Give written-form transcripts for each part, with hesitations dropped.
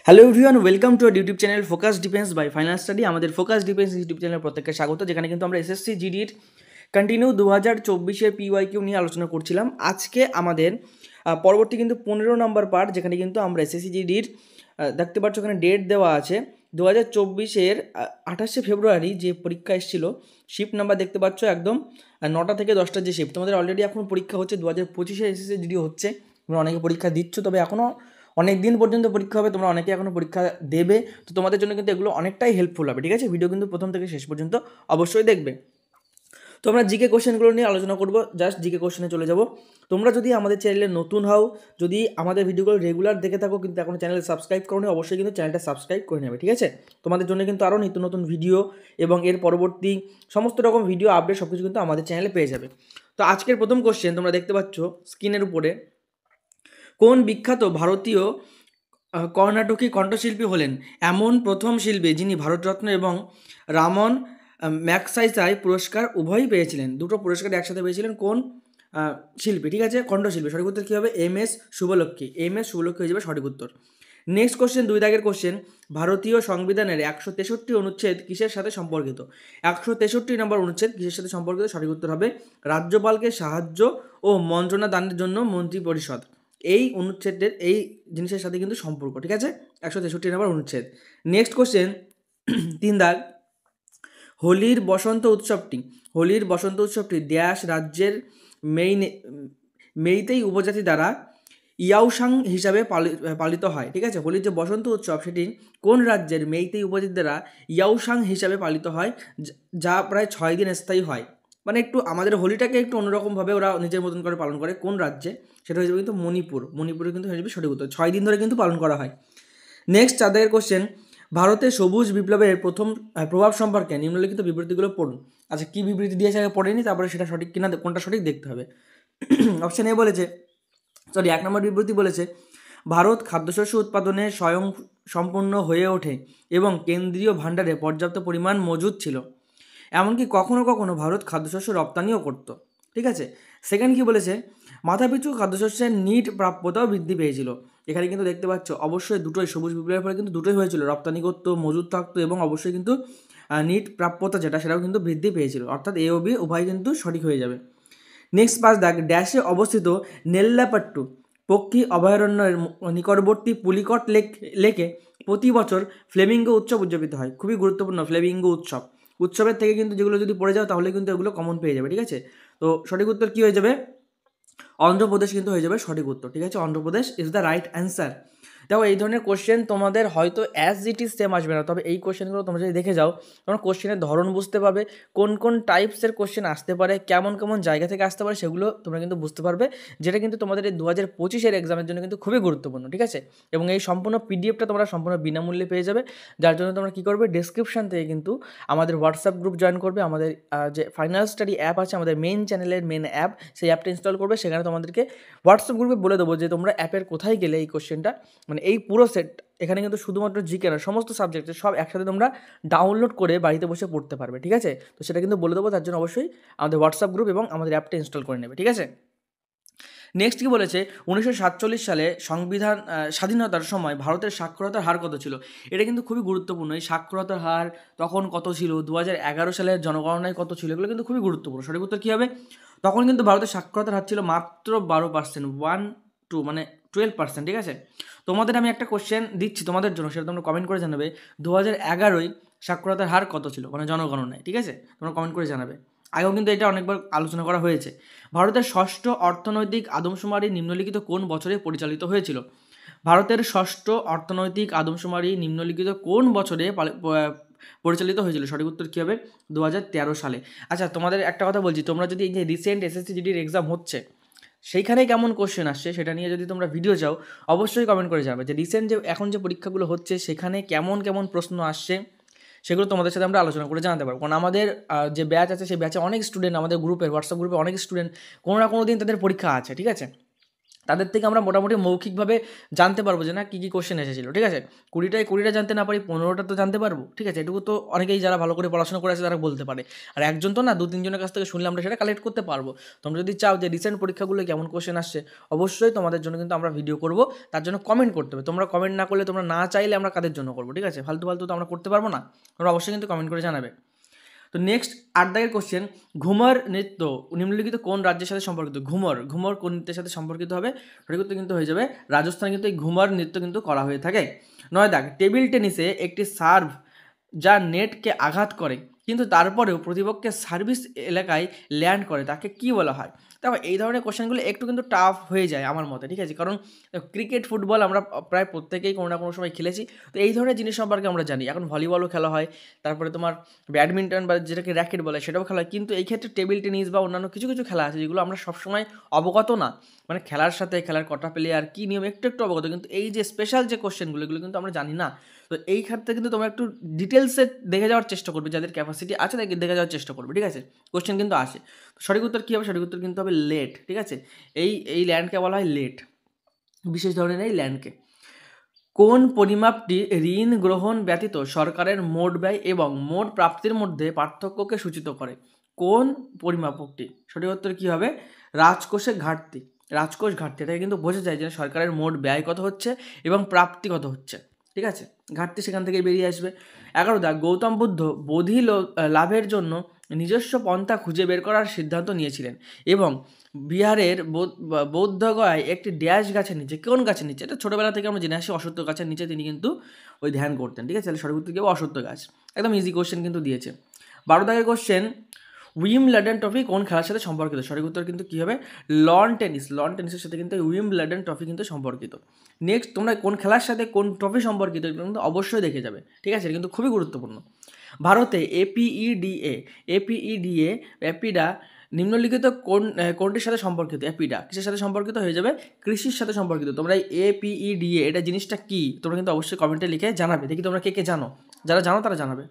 Hello everyone, welcome to our YouTube channel focus defence by final study. আমাদের focus defence YouTube channel প্রত্যেককে স্বাগত, যেখানে কিন্তু আমরা এসএসসি জিডির কন্টিনিউ 2024-এর পিওয়াইকিউ নিয়ে আলোচনা করছিলাম। আজকে আমাদের পরবর্তী কিন্তু 15 নম্বর পার্ট, যেখানে কিন্তু আমরা এসএসসি জিডির দেখতে পাচ্ছ এখানে ডেট দেওয়া আছে 2024-এর 28শে ফেব্রুয়ারি যে পরীক্ষা এসেছিল, শিফট নাম্বার দেখতে পাচ্ছ একদম 9টা থেকে 10টার যে শিফট। তোমাদের অলরেডি এখন পরীক্ষা হচ্ছে 2025-এ এসএসসি জিডি হচ্ছে, তোমরা অনেকে পরীক্ষা দিচ্ছ, তবে এখনও অনেক দিন পর্যন্ত পরীক্ষা হবে, তোমরা অনেকে এখনও পরীক্ষা দেবে, তো তোমাদের জন্য কিন্তু এগুলো অনেকটাই হেল্পফুল হবে। ঠিক আছে, ভিডিও কিন্তু প্রথম থেকে শেষ পর্যন্ত অবশ্যই দেখবে। তো আমরা জিকে কোশ্চেনগুলো নিয়ে আলোচনা করবো, জাস্ট জিকে কোশ্চেনে চলে যাব। তোমরা যদি আমাদের চ্যানেলে নতুন হও, যদি আমাদের ভিডিওগুলো রেগুলার দেখে থাকো কিন্তু এখন চ্যানেল সাবস্ক্রাইব করো নি, অবশ্যই কিন্তু চ্যানেলটা সাবস্ক্রাইব করে নেবে। ঠিক আছে, তোমাদের জন্য কিন্তু আরও নিত্য নতুন ভিডিও এবং এর পরবর্তী সমস্ত রকম ভিডিও আপডেট সব কিছু কিন্তু আমাদের চ্যানেলে পেয়ে যাবে। তো আজকের প্রথম কোশ্চেন তোমরা দেখতে পাচ্ছ স্ক্রিনের উপরে, কোন বিখ্যাত ভারতীয় কর্ণাটকী কণ্ঠশিল্পী হলেন এমন প্রথম শিল্পী যিনি ভারতরত্ন এবং রামন ম্যাগসাইসাই পুরস্কার উভয়ই পেয়েছিলেন? দুটো পুরস্কার একসাথে পেয়েছিলেন কোন শিল্পী? ঠিক আছে, কণ্ঠশিল্পী। সঠিক উত্তর কী হবে? এম.এস. শুভলক্ষ্মী। এম.এস. শুভলক্ষ্মী হয়ে যাবে সঠিক উত্তর। নেক্সট কোশ্চেন, 2 দাগের কোশ্চেন, ভারতীয় সংবিধানের 163 অনুচ্ছেদ কিসের সাথে সম্পর্কিত? 163 নম্বর অনুচ্ছেদ কিসের সাথে সম্পর্কিত? সঠিক উত্তর হবে রাজ্যপালকে সাহায্য ও মন্ত্রণা দানের জন্য মন্ত্রী পরিষদ। এই অনুচ্ছেদের এই জিনিসের সাথে কিন্তু সম্পর্ক। ঠিক আছে, 163 নম্বর অনুচ্ছেদ। নেক্সট কোশ্চেন, 3 দাগ, হোলির বসন্ত উৎসবটি ড্যাশ রাজ্যের মেইতেই উপজাতি দ্বারা ইয়াওসাং হিসাবে পালিত হয়। ঠিক আছে, হোলির যে বসন্ত উৎসব সেটি কোন রাজ্যের মেইতেই উপজাতি দ্বারা ইয়াওসাং হিসাবে পালিত হয়, যা প্রায় 6 দিন স্থায়ী হয়। মানে একটু আমাদের হোলিটাকে একটু অন্যরকমভাবে ওরা নিজের মতন করে পালন করে। কোন রাজ্যে? সেটা হয়ে যাবে কিন্তু মণিপুরে কিন্তু হয়ে যাবে সঠিক উত্তর। 6 দিন ধরে কিন্তু পালন করা হয়। নেক্সট 4 দাগের কোশ্চেন, ভারতে সবুজ বিপ্লবের প্রথম প্রভাব সম্পর্কে নিম্নলিখিত বিবৃতিগুলো পড়ুন। আচ্ছা, কী বিবৃতি দিয়েছে আগে পড়েনি, তারপরে সেটা সঠিক কিনা কোনটা সঠিক দেখতে হবে। অপশান এ বলেছে, 1 নম্বর বিবৃতি বলেছে, ভারত খাদ্যশস্য উৎপাদনে স্বয়ং সম্পূর্ণ হয়ে ওঠে এবং কেন্দ্রীয় ভাণ্ডারে পর্যাপ্ত পরিমাণ মজুদ ছিল। এমনকি কখনো কখনো ভারত খাদ্যশস্য রপ্তানিও করত। ঠিক আছে, সেকেন্ড কি বলেছে, মাথাপিছু খাদ্যশস্যের নিট প্রাপ্যতাও বৃদ্ধি পেয়েছিল। এখানে কিন্তু দেখতে পাচ্ছ অবশ্যই দুটোই, সবুজ বিপ্লবের ফলে কিন্তু দুটোই হয়েছিল, রপ্তানি করতো, মজুদ থাকতো এবং অবশ্যই কিন্তু নিট প্রাপ্যতা যেটা সেটাও কিন্তু বৃদ্ধি পেয়েছিল। অর্থাৎ এ ও বি উভয় কিন্তু সঠিক হয়ে যাবে। নেক্সট 5 দাগ, ড্যাশে অবস্থিত নেল্লাপাট্টু পক্ষী অভয়ারণ্যের নিকটবর্তী পুলিকট লেকে প্রতি বছর ফ্লেমিঙ্গো উৎসব উদযাপিত হয়। খুবই গুরুত্বপূর্ণ ফ্লেমিঙ্গো উৎসব। উৎসবের থেকে কিন্তু যেগুলো যদি পড়ে যাও তাহলে কিন্তু এগুলো কমন পেয়ে যাবে। ঠিক আছে, তো সঠিক উত্তর কী হয়ে যাবে? অন্ধ্রপ্রদেশ কিন্তু হয়ে যাবে সঠিক উত্তর। ঠিক আছে, Andhra Pradesh is the right answer. দেখো, এই ধরনের কোশ্চেন তোমাদের হয়তো অ্যাজ ইট ইজ সেম আসবে না, তবে এই কোশ্চেনগুলো তোমরা যদি দেখে যাও তোমরা কোশ্চেনের ধরন বুঝতে পারবে, কোন কোন টাইপসের কোশ্চেন আসতে পারে, কেমন কেমন জায়গা থেকে আসতে পারে, সেগুলো তোমরা কিন্তু বুঝতে পারবে, যেটা কিন্তু তোমাদের এই 2025-এর এক্সামের জন্য কিন্তু খুবই গুরুত্বপূর্ণ। ঠিক আছে, এবং এই সম্পূর্ণ পিডিএফটা তোমরা সম্পূর্ণ বিনামূল্যে পেয়ে যাবে, যার জন্য তোমরা কী করবে, ডেসক্রিপশন থেকে কিন্তু আমাদের হোয়াটসঅ্যাপ গ্রুপ জয়েন করবে, আমাদের যে ফাইনাল স্টাডি অ্যাপ আছে, আমাদের মেন চ্যানেলের মেন অ্যাপ, সেই অ্যাপটা ইনস্টল করবে। সেখানে তোমাদেরকে হোয়াটসঅ্যাপ গ্রুপে বলে দেবো যে তোমরা অ্যাপের কোথায় গেলে এই কোশ্চেনটা, মানে এই পুরো সেট, এখানে কিন্তু শুধুমাত্র জিকে না, সমস্ত সাবজেক্টের সব একসাথে তোমরা ডাউনলোড করে বাড়িতে বসে পড়তে পারবে। ঠিক আছে, তো সেটা কিন্তু বলে দেবো, তার জন্য অবশ্যই আমাদের হোয়াটসঅ্যাপ গ্রুপ এবং আমাদের অ্যাপটা ইনস্টল করে নেবে। ঠিক আছে, নেক্সট কি বলেছে, 1947 সালে সংবিধান স্বাধীনতার সময় ভারতের সাক্ষরতার হার কত ছিল? এটা কিন্তু খুবই গুরুত্বপূর্ণ। এই সাক্ষরতার হার তখন কত ছিল, 2011 সালের জনগণনায় কত ছিল, এগুলো কিন্তু খুবই গুরুত্বপূর্ণ। সঠিক উত্তর কী হবে? তখন কিন্তু ভারতের সাক্ষরতার হার ছিল মাত্র 12%, 1-2 মানে 12%। ঠিক আছে, তোমাদের আমি একটা কোশ্চেন দিচ্ছি তোমাদের জন্য, সেটা তোমরা কমেন্ট করে জানাবে 2011-য় সাক্ষরতার হার কত ছিল, মানে জনগণনায়। ঠিক আছে, তোমরা কমেন্ট করে জানাবে। আগেও কিন্তু এটা অনেকবার আলোচনা করা হয়েছে। ভারতের ষষ্ঠ অর্থনৈতিক আদমশুমারি নিম্নলিখিত কোন বছরে পরিচালিত হয়েছিল? ভারতের ষষ্ঠ অর্থনৈতিক আদমশুমারি নিম্নলিখিত কোন বছরে পরিচালিত হয়েছিল? সঠিক উত্তর কী হবে? 2013 সালে। আচ্ছা, তোমাদের একটা কথা বলছি, তোমরা যদি এই যে রিসেন্ট এসএসসি জিডির এক্সাম হচ্ছে সেইখানে কেমন কোশ্চেন আসছে সেটা নিয়ে যদি তোমরা ভিডিও চাও অবশ্যই কমেন্ট করে জানাবে, যে রিসেন্ট যে এখন যে পরীক্ষাগুলো হচ্ছে সেখানে কেমন কেমন প্রশ্ন আসছে সেগুলো তোমাদের সাথে আমরা আলোচনা করে জানাতে পারবো। কারণ আমাদের যে ব্যাচ আছে সেই ব্যাচে অনেক স্টুডেন্ট, আমাদের গ্রুপের হোয়াটসঅ্যাপ গ্রুপে অনেক স্টুডেন্ট কোনো না কোনো দিন তাদের পরীক্ষা আছে। ঠিক আছে, তাদের থেকে আমরা মোটামুটি মৌখিকভাবে জানতে পারবো যে না কী কী কোশ্চেন এসেছিলো, ঠিক আছে। 20টা জানতে না পারি, 15টা তো জানতে পারবো, ঠিক আছে। এটুকু তো অনেকেই যারা ভালো করে পড়াশোনা করে আছে তারা বলতে পারে। আর একজন তো না, 2-3 জনের কাছ থেকে শুনলে আমরা সেটা কালেক্ট করতে পারবো। তোমরা যদি চাও যে রিসেন্ট পরীক্ষাগুলো কেমন কোশ্চেন আসছে, অবশ্যই তোমাদের জন্য কিন্তু আমরা ভিডিও করব। তার জন্য কমেন্ট করতে হবে। তোমরা কমেন্ট না করলে, তোমরা না চাইলে আমরা কাদের জন্য করবো, ঠিক আছে। ফালতু তো আমরা করতে পারবো না। তোমরা অবশ্যই কিন্তু কমেন্ট করে জানাবে। তো নেক্সট 8 দাগের কোশ্চেন, ঘুমর নৃত্য নিম্নলিখিত কোন রাজ্যের সাথে সম্পর্কিত? ঘুমর কোন নৃত্যের সাথে সম্পর্কিত হবে? সঠিক উত্তর কিন্তু হয়ে যাবে রাজস্থানে কিন্তু এই ঘুমর নৃত্য কিন্তু করা হয়ে থাকে। 9 দাগ, টেবিল টেনিসে একটি সার্ভ যা নেটকে আঘাত করে কিন্তু তারপরেও প্রতিপক্ষের সার্ভিস এলাকায় ল্যান্ড করে, তাকে কি বলা হয়? দেখো এই ধরনের কোশ্চেনগুলো একটু কিন্তু টাফ হয়ে যায় আমার মতে, ঠিক আছে। কারণ ক্রিকেট, ফুটবল আমরা প্রায় প্রত্যেকেই কোনো না কোনো সময় খেলেছি, তো এই ধরনের জিনিস সম্পর্কে আমরা জানি। এখন ভলিবলও খেলা হয়, তারপরে তোমার ব্যাডমিন্টন বা যেটাকে র্যাকেট বলে সেটাও খেলা হয়, কিন্তু এই ক্ষেত্রে টেবিল টেনিস বা অন্যান্য কিছু কিছু খেলা আছে যেগুলো আমরা সবসময় অবগত না। মানে খেলার সাথে খেলার কটা প্লেয়ার, কী নিয়ম একটু অবগত, কিন্তু এই যে স্পেশাল যে কোশ্চেনগুলো এগুলো কিন্তু আমরা জানি না। তো এই ক্ষেত্রে কিন্তু তোমরা একটু ডিটেলসে দেখে যাওয়ার চেষ্টা করবে, যাদের ক্যাপাসিটি আছে তাকে দেখে যাওয়ার চেষ্টা করবে, ঠিক আছে। কোশ্চেন কিন্তু আসে। তো সঠিক উত্তর কী হবে? সঠিক উত্তর কিন্তু হবে লেট, ঠিক আছে। এই ল্যান্ডকে বলা হয় লেট, বিশেষ ধরনের এই ল্যান্ডকে। কোন পরিমাপটি ঋণ গ্রহণ ব্যতীত সরকারের মোট ব্যয় এবং মোট প্রাপ্তির মধ্যে পার্থক্যকে সূচিত করে? কোন পরিমাপকটি? সঠিক উত্তর কী হবে? রাজকোষের ঘাটতি। রাজকোষ ঘাটতি, এটাকে কিন্তু বোঝা যায় যে সরকারের মোট ব্যয় কত হচ্ছে এবং প্রাপ্তি কত হচ্ছে, ঠিক আছে। ঘাটতি সেখান থেকে বেরিয়ে আসবে। 11 দাগ, গৌতম বুদ্ধ বোধি লাভের জন্য নিজস্ব পন্থা খুঁজে বের করার সিদ্ধান্ত নিয়েছিলেন এবং বিহারের বৌদ্ধগয়ায় একটি ড্যাশ গাছের নিচে, কোন গাছের নিচে? এটা ছোটোবেলা থেকে আমরা জেনে আসি, অশ্বত্থ গাছের নিচে তিনি কিন্তু ওই ধ্যান করতেন, ঠিক আছে। তাহলে সঠিক উত্তর কি হবে? অশ্বত্থ গাছ। একদম ইজি কোশ্চেন কিন্তু দিয়েছে। 12 দাগের কোশ্চেন, উইম্বলডন ট্রফি কোন খেলার সাথে সম্পর্কিত? সঠিক উত্তর কিন্তু কী হবে? লন টেনিসের সাথে কিন্তু উইম্বলডন ট্রফি কিন্তু সম্পর্কিত। নেক্সট, তোমরা কোন খেলার সাথে কোন ট্রফি সম্পর্কিত এগুলো কিন্তু অবশ্যই দেখে যাবে, ঠিক আছে। এটা কিন্তু খুবই গুরুত্বপূর্ণ। ভারতে এপিডা নিম্নলিখিত কোনটির সাথে সম্পর্কিত? এপিডা কিসের সাথে সম্পর্কিত হয়ে যাবে? কৃষির সাথে সম্পর্কিত। তোমরা APEDA এটা জিনিসটা কি তোমরা কিন্তু অবশ্যই কমেন্টে লিখে জানাবে। দেখি তোমরা কে কে জানো, যারা জানো তারা জানাবে।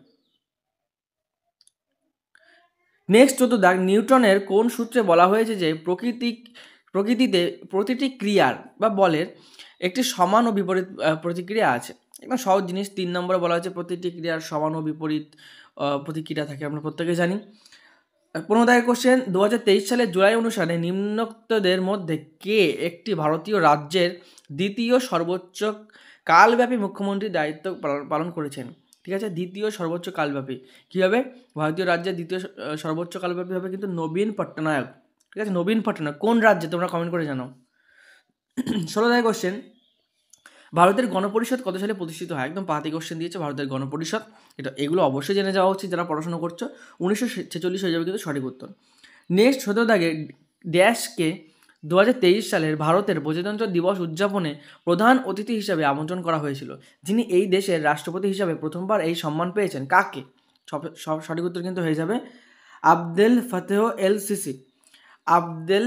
নেক্সট 14 দাগ, নিউটনের কোন সূত্রে বলা হয়েছে যে প্রকৃতিতে প্রতিটি ক্রিয়ার বা বলের একটি সমান ও বিপরীত প্রতিক্রিয়া আছে? একদম সহজ জিনিস। 3 নম্বরে বলা হয়েছে প্রতিটি ক্রিয়ার সমান ও বিপরীত প্রতিক্রিয়া থাকে, আমরা প্রত্যেকে জানি। 15 দাগের কোশ্চেন, 2023 সালের জুলাই অনুসারে নিম্নোক্তদের মধ্যে কে একটি ভারতীয় রাজ্যের দ্বিতীয় সর্বোচ্চ কালব্যাপী মুখ্যমন্ত্রীর দায়িত্ব পালন করেছেন? ঠিক আছে, দ্বিতীয় সর্বোচ্চ কালব্যাপী কী হবে? ভারতীয় রাজ্যের দ্বিতীয় সর্বোচ্চ কালব্যাপী হবে কিন্তু নবীন পট্টনায়ক, ঠিক আছে। নবীন পট্টনায়ক কোন রাজ্যে তোমরা কমেন্ট করে জানাও। 16 দাগের কোশ্চেন, ভারতের গণপরিষদ কত সালে প্রতিষ্ঠিত হয়? একদম পাতি কোশ্চেন দিয়েছে ভারতের গণপরিষদ। এগুলো অবশ্যই জেনে যাওয়া উচিত যারা পড়াশোনা করছো। 1946 হয়ে যাবে কিন্তু সঠিক উত্তর। নেক্সট 17 দাগে, ড্যাশকে 2023 সালের ভারতের প্রজাতন্ত্র দিবস উদযাপনে প্রধান অতিথি হিসাবে আমন্ত্রণ করা হয়েছিল। যিনি এই দেশের রাষ্ট্রপতি হিসাবে প্রথমবার এই সম্মান পেয়েছেন, কাকে? সঠিক উত্তর কিন্তু হয়ে যাবে আবদেল ফাতেহ এল সিসি। আবদেল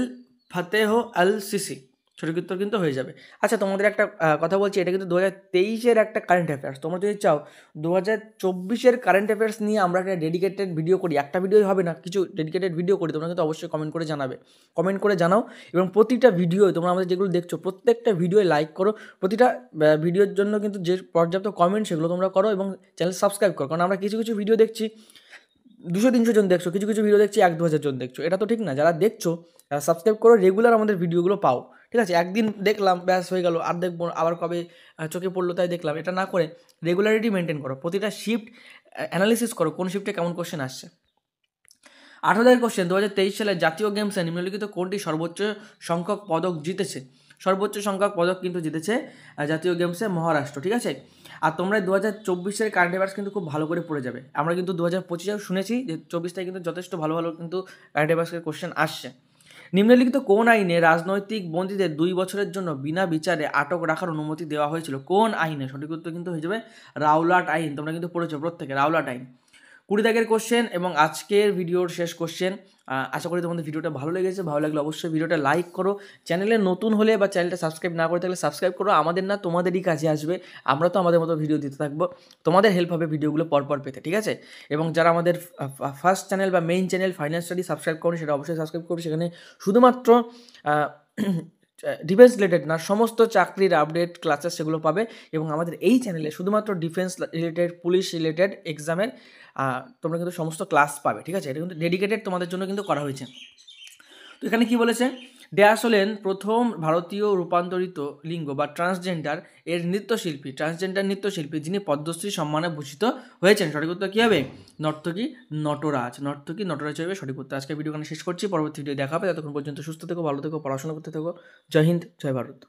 ফাতেহ এল সিসি সঠিক উত্তর কিন্তু হয়ে যাবে। আচ্ছা, তোমাদের একটা কথা বলছি, এটা কিন্তু 2023-এর একটা কারেন্ট অ্যাফেয়ার্স। তোমরা যদি চাও 2024-এর কারেন্ট অ্যাফেয়ার্স নিয়ে আমরা একটা ডেডিকেটেড ভিডিও করি, একটা ভিডিওই হবে না, কিছু ডেডিকেটেড ভিডিও করি, তোমরা কিন্তু অবশ্যই কমেন্ট করে জানাবে। কমেন্ট করে জানাও এবং প্রতিটা ভিডিও তোমরা আমাদের যেগুলো দেখছো প্রত্যেকটা ভিডিওয় লাইক করো। প্রতিটা ভিডিওর জন্য কিন্তু যে পর্যাপ্ত কমেন্ট সেগুলো তোমরা করো এবং চ্যানেল সাবস্ক্রাইব করো। কারণ আমরা কিছু কিছু ভিডিও দেখছি 200-300 জন দেখছো, কিছু কিছু ভিডিও দেখছি 1-2 হাজার জন দেখছো, এটা তো ঠিক না। যারা দেখছো তারা সাবস্ক্রাইব করো, রেগুলার আমাদের ভিডিওগুলো পাও, ঠিক আছে। একদিন দেখলাম ব্যাস হয়ে গেল, আর দেখবো আবার কবে চোখে পড়লো তাই দেখলাম, এটা না করে রেগুলারিটি মেনটেন করো। প্রতিটা শিফট অ্যানালিসিস করো কোন শিফটে কেমন কোশ্চেন আসছে। 18 কোশ্চেন, 2023 সালে জাতীয় গেমসে নিম্নলিখিত কোনটি সর্বোচ্চ সংখ্যক পদক জিতেছে? সর্বোচ্চ সংখ্যক পদক কিন্তু জিতেছে জাতীয় গেমসে মহারাষ্ট্র, ঠিক আছে। আর তোমরা 2024-এর কারেন্ট অ্যাফেয়ার্স কিন্তু খুব ভালো করে পড়ে যাবে। আমরা কিন্তু 2025-এও শুনেছি যে 24টায় কিন্তু যথেষ্ট ভালো ভালো কিন্তু কারেন্ট অ্যাফেয়ার্সের কোশ্চেন আসছে। নিম্নলিখিত কোন আইনে রাজনৈতিক বন্দীদের 2 বছরের জন্য বিনা বিচারে আটক রাখার অনুমতি দেওয়া হয়েছিল? কোন আইনে? সঠিক উত্তর কিন্তু হয়ে যাবে রাওলাট আইন। তোমরা কিন্তু পড়েছো প্রত্যেকে রাওলাট আইন। 20 দাগের কোশ্চেন এবং আজকের ভিডিওর শেষ কোশ্চেন। আশা করি তোমাদের ভিডিওটা ভালো লেগেছে। ভালো লাগলে অবশ্যই ভিডিওটা লাইক করো। চ্যানেলে নতুন হলে বা চ্যানেলটা সাবস্ক্রাইব না করে থাকলে সাবস্ক্রাইব করো। আমাদের না তোমাদেরই কাজে আসবে, আমরা তো আমাদের মতো ভিডিও দিতে থাকবো, তোমাদের হেল্প হবে ভিডিওগুলো পরপর পেতে, ঠিক আছে। এবং যারা আমাদের ফার্স্ট চ্যানেল বা main channel finance study subscribe করো, সেটা অবশ্যই সাবস্ক্রাইব করো। সেখানে শুধুমাত্র ডিফেন্স রিলেটেড না, সমস্ত চাকরির আপডেট ক্লাসেস সেগুলো পাবে। এবং আমাদের এই চ্যানেলে শুধুমাত্র ডিফেন্স রিলেটেড, পুলিশ রিলেটেড এক্সামের তোমরা কিন্তু সমস্ত ক্লাস পাবে, ঠিক আছে? এটা কিন্তু ডেডিকেটেড তোমাদের জন্য কিন্তু করা হয়েছে। তো এখানে কি বলেছে, ড্যাশ হলেন প্রথম ভারতীয় রূপান্তরিত লিঙ্গ বা ট্রান্সজেন্ডার এর নৃত্যশিল্পী, ট্রান্সজেন্ডার নৃত্যশিল্পী যিনি পদ্মশ্রী সম্মানে ভূষিত হয়েছেন। সঠিক উত্তর কী হবে? নর্তকী নটরাজ, নর্তকী নটরাজ হবে সঠিক উত্তর। আজকে ভিডিও শেষ করছি, পরবর্তী ভিডিও দেখা হবে। ততক্ষণ পর্যন্ত সুস্থ থেকো, ভালো থেকো, পড়াশোনা করতে থেকো। জয় হিন্দ, জয় ভারত।